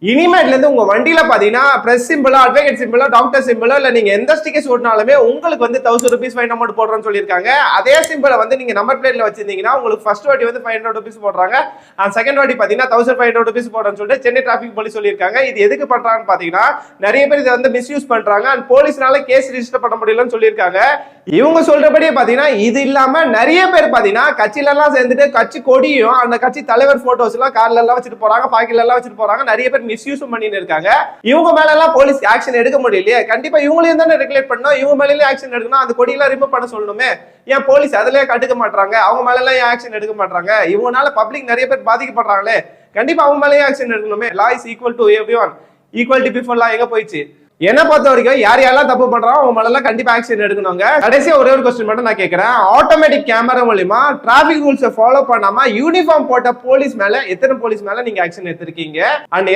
இனிமேட்ல இருந்து உங்க வண்டியில பாத்தீங்கன்னா பிரஸ் சிம்பிளோ அட்வொகேட் சிம்பிளோ டாக்டர் சிம்பிளோ இல்ல நீங்க எந்த ஸ்டிக்கர்ஸ் ஓட்டினாலுமே உங்களுக்கு வந்து 1000 rupees ஃபைன் அமௌண்ட் போடுறோம்னு சொல்லியிருக்காங்க. அதே சிம்பிளை வந்து நீங்க நம்பர் பிளேட்ல வச்சிருந்தீங்கன்னா உங்களுக்கு ஃபர்ஸ்ட் வாட்டி வந்து 500 rupees போடுறாங்க, அண்ட் செகண்ட் வாட்டி பாத்தீங்கன்னா 1500 rupees போடுறேன்னு சொல்லிட்டு சென்னை டிராபிக் போலீஸ் சொல்லியிருக்காங்க. இது எதுக்கு பண்றாங்கன்னு பாத்தீங்கன்னா நிறைய பேர் இதை வந்து மிஸ்யூஸ் பண்றாங்க அண்ட் போலீஸ்னால கேஸ் ரிஜிஸ்டர் பண்ண முடியலன்னு சொல்லியிருக்காங்க. இவங்க சொல்றபடியே பாத்தீங்கன்னா இது இல்லாம நிறைய பேர் பாத்தீங்கன்னா கட்சியில எல்லாம் சேர்ந்துட்டு கட்சி கொடியும் அந்த கட்சி தலைவர் போட்டோஸ் எல்லாம் கார்ல எல்லாம் வச்சுட்டு போறாங்க, பாக்கெட்ல எல்லாம் வச்சுட்டு போறாங்க. நிறைய பேர் மிஸ்யூஸ் பண்ணிட்டு இருக்காங்க. இவங்க மேல எல்லாம் போலீஸ் ஆக்ஷன் எடுக்க முடியலையே, கண்டிப்பா இவங்களையும் தானே ரெகுலேட் பண்ணணும். இவங்க மேல ஆக்ஷன் எடுக்கணும், அந்த கொடியெல்லாம் ரிமூவ் பண்ண சொல்லணுமே. ஏன் போலீஸ் அதுலயே கட்டுக்க மாட்டாங்க, அவங்க மேல எல்லாம் ஆக்ஷன் எடுக்க மாட்டாங்க? இவங்கனால பப்ளிக் நிறைய பேர் பாதிக்கப்படுறாங்களே, கண்டிப்பா அவங்க மேலேயே ஆக்ஷன் எடுக்கணுமே. Law is equal to everyone, equality before law எங்க போயிடுச்சு? என்ன பொறுத்த வரைக்கும் யார் யாரெல்லாம் தப்பு பண்றாங்க அவங்க மேல கண்டிப்பா ஆக்ஷன் எடுக்கணுங்க. கடைசியா ஒரே ஒரு கொஸ்டின் மட்டும் நான் கேட்கிறேன். ஆட்டோமேட்டிக் கேமரா மூலமா டிராபிக் ரூல்ஸ் ஃபாலோ பண்ணாம யூனிஃபார்ம் போட்ட போலீஸ் மேல எத்தனை போலீஸ் மேல நீங்க ஆக்ஷன் எடுத்திருக்கீங்க? அண்ட்